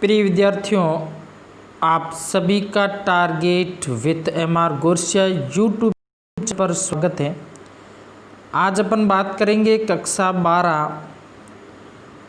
प्रिय विद्यार्थियों, आप सभी का target with MR Gorsia YouTube पर स्वागत है। आज अपन बात करेंगे कक्षा 12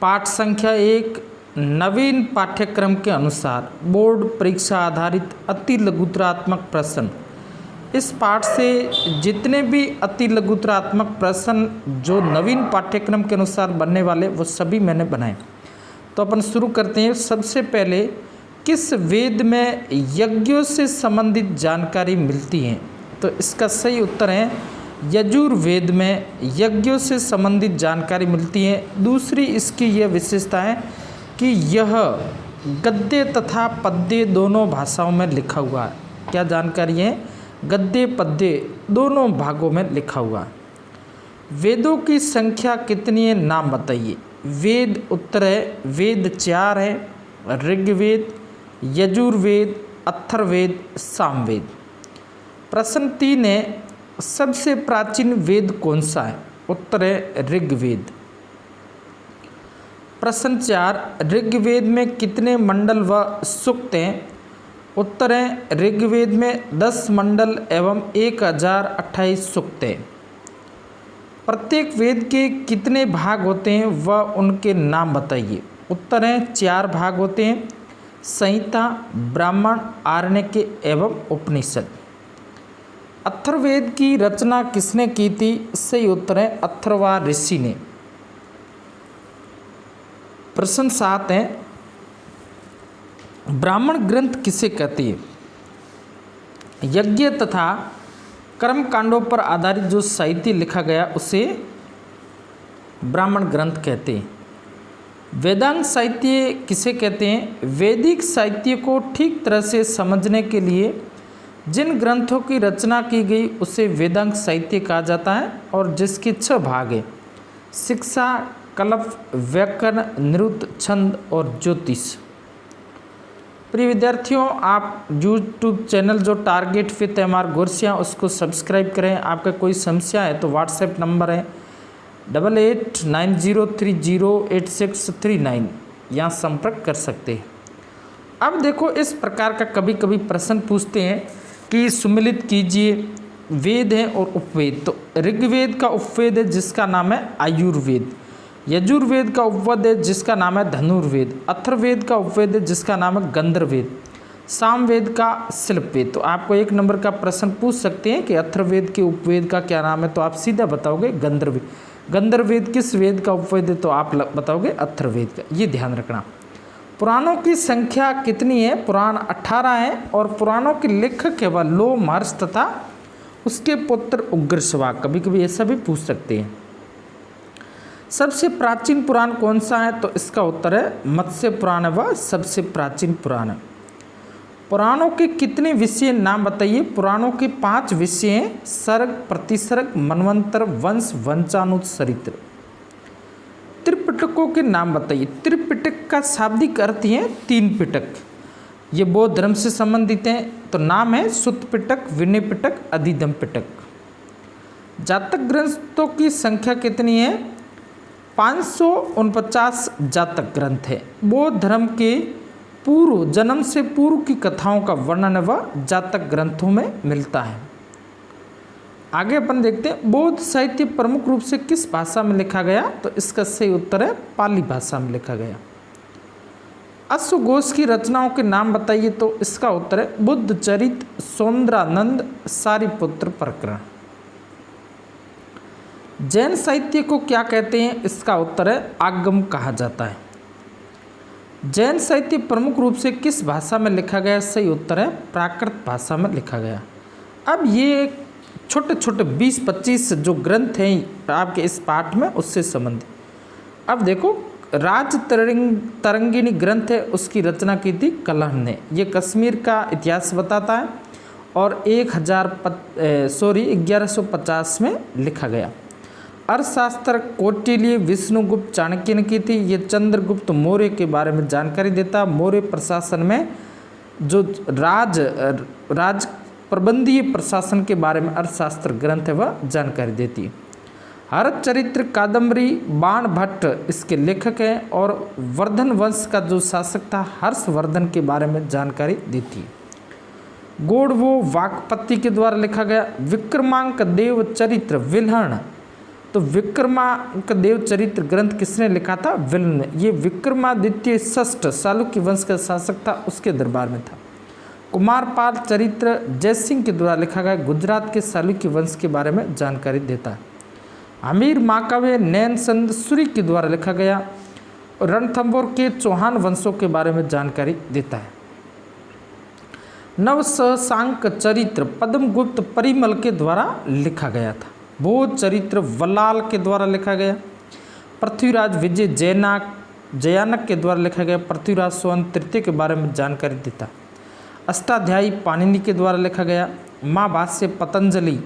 पाठ संख्या 1 नवीन पाठ्यक्रम के अनुसार बोर्ड परीक्षा आधारित अति लघुतरात्मक प्रश्न। इस पाठ से जितने भी अति लघुतरात्मक प्रश्न जो नवीन पाठ्यक्रम के अनुसार बनने वाले वो सभी मैंने बनाए। तो अपन शुरू करते हैं। सबसे पहले किस वेद में यज्ञों से संबंधित जानकारी मिलती है? तो इसका सही उत्तर है यजुर्वेद में यज्ञों से संबंधित जानकारी मिलती है। दूसरी इसकी यह विशेषता है कि यह गद्य तथा पद्य दोनों भाषाओं में लिखा हुआ है। क्या जानकारी है? गद्य पद्य दोनों भागों में लिखा हुआ है। वेदों की संख्या कितनी है? नाम बताइए। वेद उत्तर है वेद 4 है, ऋग्वेद, यजुर्वेद, अथर्ववेद, सामवेद। प्रश्न 3 है सबसे प्राचीन वेद कौन सा है? उत्तर है ऋग्वेद। प्रश्न 4 ऋग्वेद में कितने मंडल व सूक्त हैं? उत्तर है ऋग्वेद में 10 मंडल एवं 1028 सूक्त हैं। प्रत्येक वेद के कितने भाग होते हैं वह उनके नाम बताइए। उत्तर हैं 4 भाग होते हैं, संहिता, ब्राह्मण, आरण्यक एवं उपनिषद। अथर्ववेद की रचना किसने की थी? सही उत्तर है अथर्वा ऋषि ने। प्रश्न 7 है ब्राह्मण ग्रंथ किसे कहते हैं? यज्ञ तथा कर्म कांडों पर आधारित जो साहित्य लिखा गया उसे ब्राह्मण ग्रंथ कहते हैं। वेदांग साहित्य किसे कहते हैं? वैदिक साहित्य को ठीक तरह से समझने के लिए जिन ग्रंथों की रचना की गई उसे वेदांग साहित्य कहा जाता है और जिसके 6 भाग हैं, शिक्षा, कल्प, व्याकरण, निरुक्त, छंद और ज्योतिष। प्रिय विद्यार्थियों, आप यूट्यूब चैनल जो टारगेट विथ MR गोरसिया उसको सब्सक्राइब करें। आपका कोई समस्या है तो व्हाट्सएप नंबर है 8890308639, यहाँ संपर्क कर सकते हैं। अब देखो, इस प्रकार का कभी कभी प्रश्न पूछते हैं कि सुमिलित कीजिए वेद है और उपवेद। तो ऋग्वेद का उपवेद है जिसका नाम है आयुर्वेद, यजुर्वेद का उपवेद है जिसका नाम है धनुर्वेद, अथर्ववेद का उपवेद है जिसका नाम है गंधर्ववेद, सामवेद का शिल्पवेद। तो आपको 1 नंबर का प्रश्न पूछ सकते हैं कि अथर्ववेद के उपवेद का क्या नाम है, तो आप सीधा बताओगे गंधर्ववेद। गंधर्ववेद किस वेद का उपवेद है? तो आप बताओगे अथर्ववेद का। ये ध्यान रखना। पुराणों की संख्या कितनी है? पुराण 18 है और पुराणों के लेखक है वह लोम हर्ष तथा उसके पुत्र उग्रश्वा। कभी कभी ऐसा भी पूछ सकते हैं। सबसे प्राचीन पुराण कौन सा है? तो इसका उत्तर है मत्स्य पुराण, वह सबसे प्राचीन पुराण है। पुराणों के कितने विषय नाम बताइए? पुराणों के 5 विषय हैं, सर्ग, प्रतिसर्ग, मनवंतर, वंश, वंशानुचरित्र। त्रिपिटकों के नाम बताइए। त्रिपिटक का शाब्दिक अर्थ है 3 पिटक। ये बौद्ध धर्म से संबंधित हैं। तो नाम है सुत्त पिटक, विनय पिटक, अधिगम पिटक। जातक ग्रंथों की संख्या कितनी है? 549 जातक ग्रंथ है। बौद्ध धर्म के पूर्व, जन्म से पूर्व की कथाओं का वर्णन वह जातक ग्रंथों में मिलता है। आगे अपन देखते हैं बौद्ध साहित्य प्रमुख रूप से किस भाषा में लिखा गया? तो इसका सही उत्तर है पाली भाषा में लिखा गया। अश्वघोष की रचनाओं के नाम बताइए। तो इसका उत्तर है बुद्ध चरित, सौंदरानंद, सारिपुत्र प्रकरण। जैन साहित्य को क्या कहते हैं? इसका उत्तर है आगम कहा जाता है। जैन साहित्य प्रमुख रूप से किस भाषा में लिखा गया? सही उत्तर है प्राकृत भाषा में लिखा गया। अब ये छोटे छोटे 20-25 जो ग्रंथ हैं आपके इस पाठ में उससे संबंधित। अब देखो, राज तरंगिणी ग्रंथ है, उसकी रचना की थी कलहण ने। ये कश्मीर का इतिहास बताता है और 1150 में लिखा गया। अर्थशास्त्र कौटिल्य विष्णुगुप्त चाणक्य ने की थी। ये चंद्रगुप्त मौर्य के बारे में जानकारी देता। मौर्य प्रशासन में जो राज प्रबंधीय प्रशासन के बारे में अर्थशास्त्र ग्रंथ है वह जानकारी देती है। हरचरित्र कादम्बरी बाण भट्ट इसके लेखक हैं और वर्धन वंश का जो शासक था हर्षवर्धन के बारे में जानकारी देती है। गौड़ वो वाकपति के द्वारा लिखा गया। विक्रमांक देव चरित्र विल्हण, तो विक्रमांक देव चरित्र ग्रंथ किसने लिखा था? विल्हण ने। ये विक्रमादित्य षष्ठ चालुक्य वंश का शासक था, उसके दरबार में था। कुमारपाल चरित्र जयसिंह के द्वारा लिखा गया, गुजरात के चालुक्य वंश के बारे में जानकारी देता है। अमीर महाकाव्य नैन चंद सूरी के द्वारा लिखा गया, रणथंभौर के चौहान वंशों के बारे में जानकारी देता है। नवशशांक चरित्र पद्मगुप्त परिमल के द्वारा लिखा गया था। बोध चरित्र वल्लाल के द्वारा लिखा गया। पृथ्वीराज विजय जयानक के द्वारा लिखा गया, पृथ्वीराज सोवन तृतीय के बारे में जानकारी देता है। अष्टाध्यायी पाणिनि के द्वारा लिखा गया। महाभाष्य पतंजलि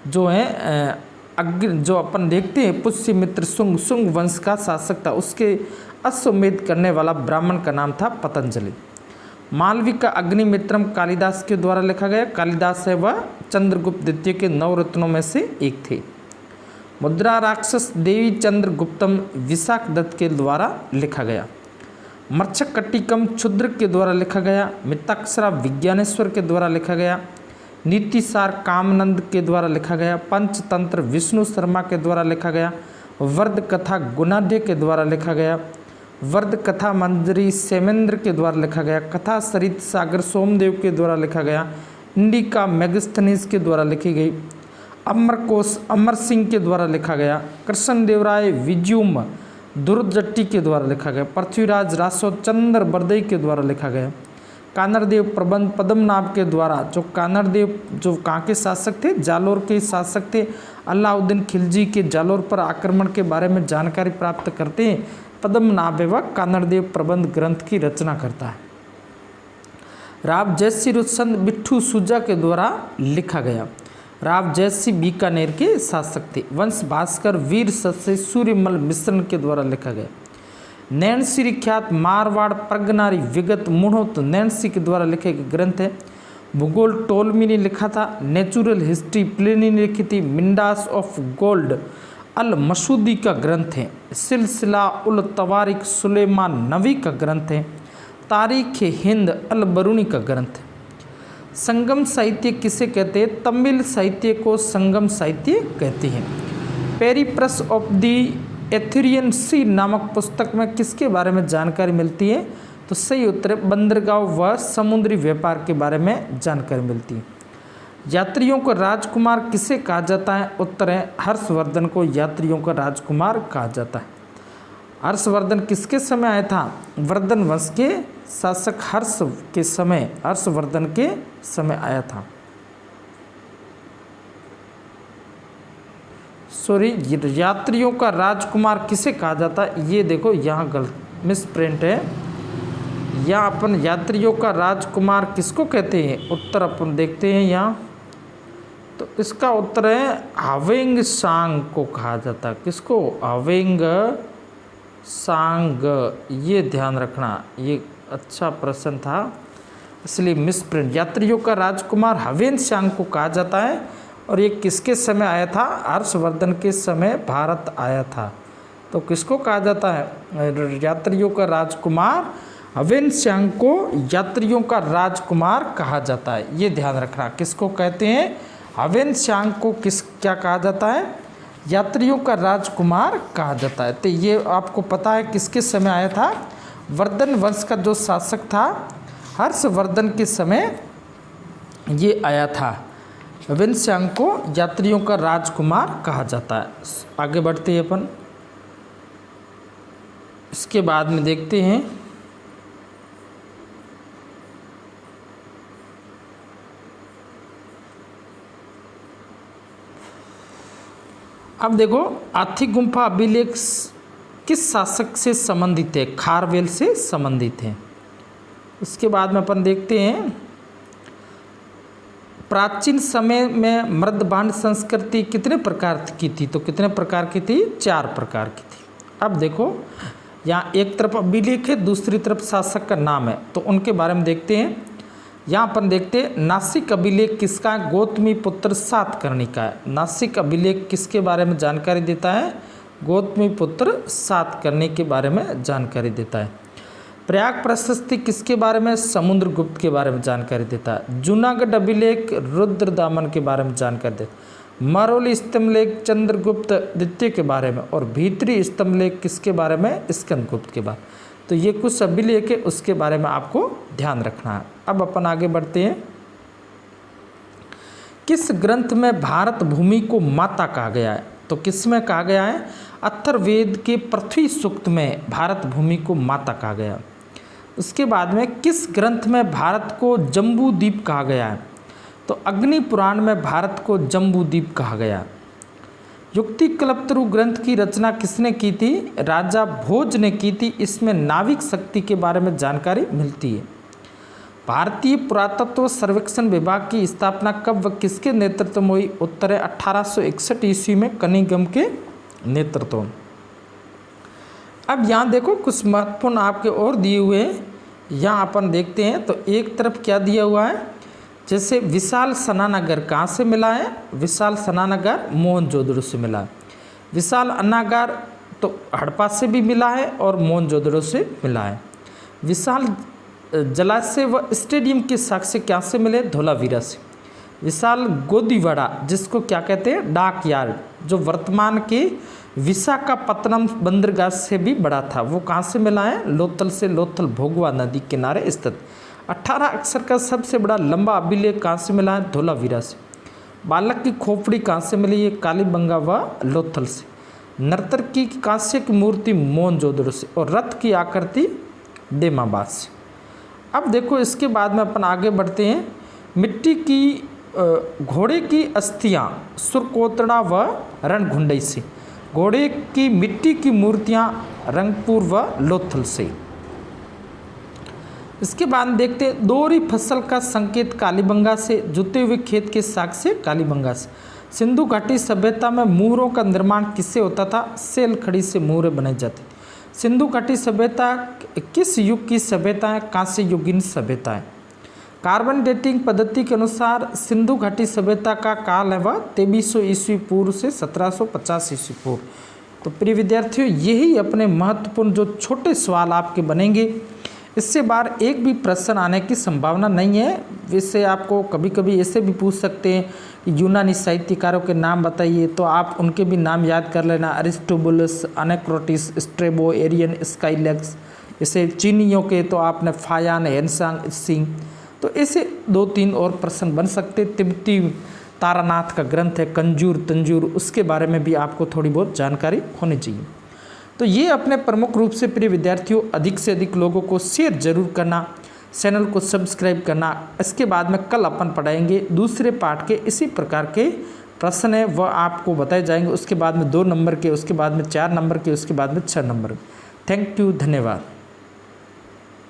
जो है जो अपन देखते हैं पुष्यमित्र शुंग वंश का शासक था, उसके अश्वमेध करने वाला ब्राह्मण का नाम था पतंजलि। मालवी का अग्निमित्रम कालिदास के द्वारा लिखा गया। कालिदास है वह चंद्रगुप्त द्वितीय के 9 रत्नों में से एक थे। मुद्रा राक्षस देवी चंद्रगुप्तम विशाख दत्त के द्वारा लिखा गया। मर्छकटिकम क्षुद्र के द्वारा लिखा गया। मिताक्षरा विज्ञानेश्वर के द्वारा लिखा गया। नीतिसार कामनंद के द्वारा लिखा गया। पंचतंत्र विष्णु शर्मा के द्वारा लिखा गया। वर्द कथा गुणाढ्य के द्वारा लिखा गया। वर्द कथा मंजरी सेमेंद्र के द्वारा लिखा गया। कथा सरित सागर सोमदेव के द्वारा लिखा गया। इंडिका मेगस्थनीज के द्वारा लिखी गई। अमरकोश अमर सिंह के द्वारा लिखा गया। कृष्णदेवराय विजयुम दुर्जट्टी के द्वारा लिखा गया। पृथ्वीराज रासो चंद्र बरदई के द्वारा लिखा गया। कानरदेव प्रबंध पद्मनाभ के द्वारा, जो कानरदेव जो कहाँ के शासक थे? जालोर के शासक थे। अलाउद्दीन खिलजी के जालोर पर आक्रमण के बारे में जानकारी प्राप्त करते हैं पद्मनाभ व कानरदेव प्रबंध ग्रंथ की रचना करता है। राव जयसिंह रुचंद बिट्ठू सुजा के द्वारा लिखा गया। राव जयसिंह बीकानेर के शासक थे। वंश भास्कर वीर सस्य सूर्यमल मिश्रण के द्वारा लिखा गया। नैनसी ख्यात मारवाड़ प्रगनारी विगत मुढ़ोत नैनसी के द्वारा लिखे गए ग्रंथ है। भूगोल टोलमी ने लिखा था। नेचुरल हिस्ट्री प्लिनी ने लिखी थी। मिंडास ऑफ गोल्ड अल मसूदी का ग्रंथ है। सिलसिला उल तवारिक सुलेमान नवी का ग्रंथ है। तारीख हिंद अल बरूनी का ग्रंथ है। संगम साहित्य किसे कहते हैं? तमिल साहित्य को संगम साहित्य कहते हैं। पेरिप्लस ऑफ दी एथेरियन सी नामक पुस्तक में किसके बारे में जानकारी मिलती है? तो सही उत्तर है बंदरगाह व समुद्री व्यापार के बारे में जानकारी मिलती है। यात्रियों का राजकुमार किसे कहा जाता है? उत्तर है हर्षवर्धन को यात्रियों का राजकुमार कहा जाता है। हर्षवर्धन किसके समय आया था? वर्धन वंश के शासक हर्षवर्धन के समय आया था। सॉरी, यात्रियों का राजकुमार किसे कहा जाता है? ये देखो यहाँ गलत मिस प्रिंट है। यहाँ अपन यात्रियों का राजकुमार किसको कहते हैं? उत्तर अपन देखते हैं यहाँ, तो इसका उत्तर है हावेंग सांग को कहा जाता है। किसको? हावेंग सांग। ये ध्यान रखना, ये अच्छा प्रश्न था, इसलिए मिस प्रिंट। यात्रियों का राजकुमार हवेन सांग को कहा जाता है और ये किसके समय आया था? हर्षवर्धन के समय भारत आया था। तो किसको कहा जाता है? यात्रियों का राजकुमार हवेन सांग को यात्रियों का राजकुमार कहा जाता है। ये ध्यान रखना, किसको कहते हैं? हवेन सांग को क्या कहा जाता है? यात्रियों का राजकुमार कहा जाता है। तो ये आपको पता है किसके समय आया था? वर्धन वंश का जो शासक था हर्षवर्धन के समय ये आया था। हवेन सांग को यात्रियों का राजकुमार कहा जाता है। आगे बढ़ते हैं अपन, इसके बाद में देखते हैं अब देखो आथी गुम्फा अभिलेख किस शासक से संबंधित है? खारवेल से संबंधित है। इसके बाद में अपन देखते हैं प्राचीन समय में मृदभांड संस्कृति कितने प्रकार की थी? तो कितने प्रकार की थी? 4 प्रकार की थी। अब देखो यहाँ एक तरफ अभिलेख है, दूसरी तरफ शासक का नाम है, तो उनके बारे में देखते हैं। यहाँ अपन देखते हैं नासिक अभिलेख किसका है, गौतमी पुत्र सातकर्णी का है। नासिक अभिलेख किसके बारे में जानकारी देता है, गौतमी पुत्र सातकर्णी के बारे में जानकारी देता है। प्रयाग प्रशस्ति किसके बारे में, समुद्रगुप्त के बारे में जानकारी देता है। जूनागढ़ अभिलेख रुद्रदामन के बारे में जानकारी देता है। मरौली स्तंभलेख चंद्रगुप्त द्वितीय के बारे में, और भीतरी स्तंभलेख किसके बारे में, स्कंदगुप्त के बारे में। तो ये कुछ अभिलेख है, उसके बारे में आपको ध्यान रखना है। अब अपन आगे बढ़ते हैं। किस ग्रंथ में भारत भूमि को माता कहा गया है, तो किस में कहा गया है, अथर्ववेद के पृथ्वी सूक्त में भारत भूमि को माता कहा गया। उसके बाद में किस ग्रंथ में भारत को जम्बू द्वीप कहा गया है, तो अग्नि पुराण में भारत को जम्बू द्वीप कहा गया। युक्ति कल्पतरु ग्रंथ की रचना किसने की थी, राजा भोज ने की थी। इसमें नाविक शक्ति के बारे में जानकारी मिलती है। भारतीय पुरातत्व सर्वेक्षण विभाग की स्थापना कब व किसके नेतृत्व में हुई, उत्तर है 1861 ईस्वी में कनिंघम के नेतृत्व में। अब यहाँ देखो कुछ महत्वपूर्ण आपके और दिए हुए हैं, यहाँ अपन देखते हैं। तो एक तरफ क्या दिया हुआ है, जैसे विशाल स्नानागार कहाँ से मिला है, विशाल स्नानागार मोहनजोदड़ो से मिला है। विशाल अन्नागार तो हड़प्पा से भी मिला है और मोहनजोदड़ो से मिला है। विशाल जलाशय व स्टेडियम के साक्ष्य क्या से मिले, धोलावीरा से। विशाल गोदीवाड़ा जिसको क्या कहते हैं, डाक यार्ड, जो वर्तमान के विशाखापत्तनम बंदरगाह से भी बड़ा था, वो कहाँ से मिला है, लोथल से। लोथल भोगवा नदी किनारे स्थित 18 अक्षर का सबसे बड़ा लंबा अभिलेख कहाँ से मिला है, धोलावीरा से। बालक की खोपड़ी कहाँ से मिली है, कालीबंगा व लोथल से। नर्तकी की कांस्य की मूर्ति मोहनजोदड़ो से, और रथ की आकृति डेमाबाद से। अब देखो इसके बाद में अपन आगे बढ़ते हैं। मिट्टी की घोड़े की अस्थियाँ सुरकोतड़ा व रणघुंडई से। घोड़े की मिट्टी की मूर्तियाँ रंगपुर व लोथल से। इसके बाद देखते हैं दोहरी फसल का संकेत कालीबंगा से, जुते हुए खेत के साक्ष्य कालीबंगा से। सिंधु घाटी सभ्यता में मुहरों का निर्माण किससे होता था, सेल खड़ी से मुहरे बनाई जाती। सिंधु घाटी सभ्यता किस युग की सभ्यता है, कांस्य युगीन सभ्यता है। कार्बन डेटिंग पद्धति के अनुसार सिंधु घाटी सभ्यता का काल है वह 2300 ईस्वी पूर्व से 1750 ईस्वी पूर्व। तो प्रिय विद्यार्थियों, यही अपने महत्वपूर्ण जो छोटे सवाल आपके बनेंगे। इससे बाहर एक भी प्रश्न आने की संभावना नहीं है। वैसे आपको कभी कभी ऐसे भी पूछ सकते हैं कि यूनानी साहित्यकारों के नाम बताइए, तो आप उनके भी नाम याद कर लेना, अरिस्टोबुलस, अनेक्रोटिस, स्ट्रेबो, एरियन, स्काइलेक्स। जैसे चीनियों के तो आपने फायान, हेनसांग, सिंह। तो ऐसे 2-3 और प्रश्न बन सकते। तिब्बती तारानाथ का ग्रंथ है कंजूर तंजूर, उसके बारे में भी आपको थोड़ी बहुत जानकारी होनी चाहिए। तो ये अपने प्रमुख रूप से प्रिय विद्यार्थियों अधिक से अधिक लोगों को शेयर जरूर करना, चैनल को सब्सक्राइब करना। इसके बाद में कल अपन पढ़ाएंगे दूसरे पार्ट के इसी प्रकार के प्रश्न है वह आपको बताए जाएंगे। उसके बाद में 2 नंबर के, उसके बाद में 4 नंबर के, उसके बाद में 6 नंबर। थैंक यू, धन्यवाद।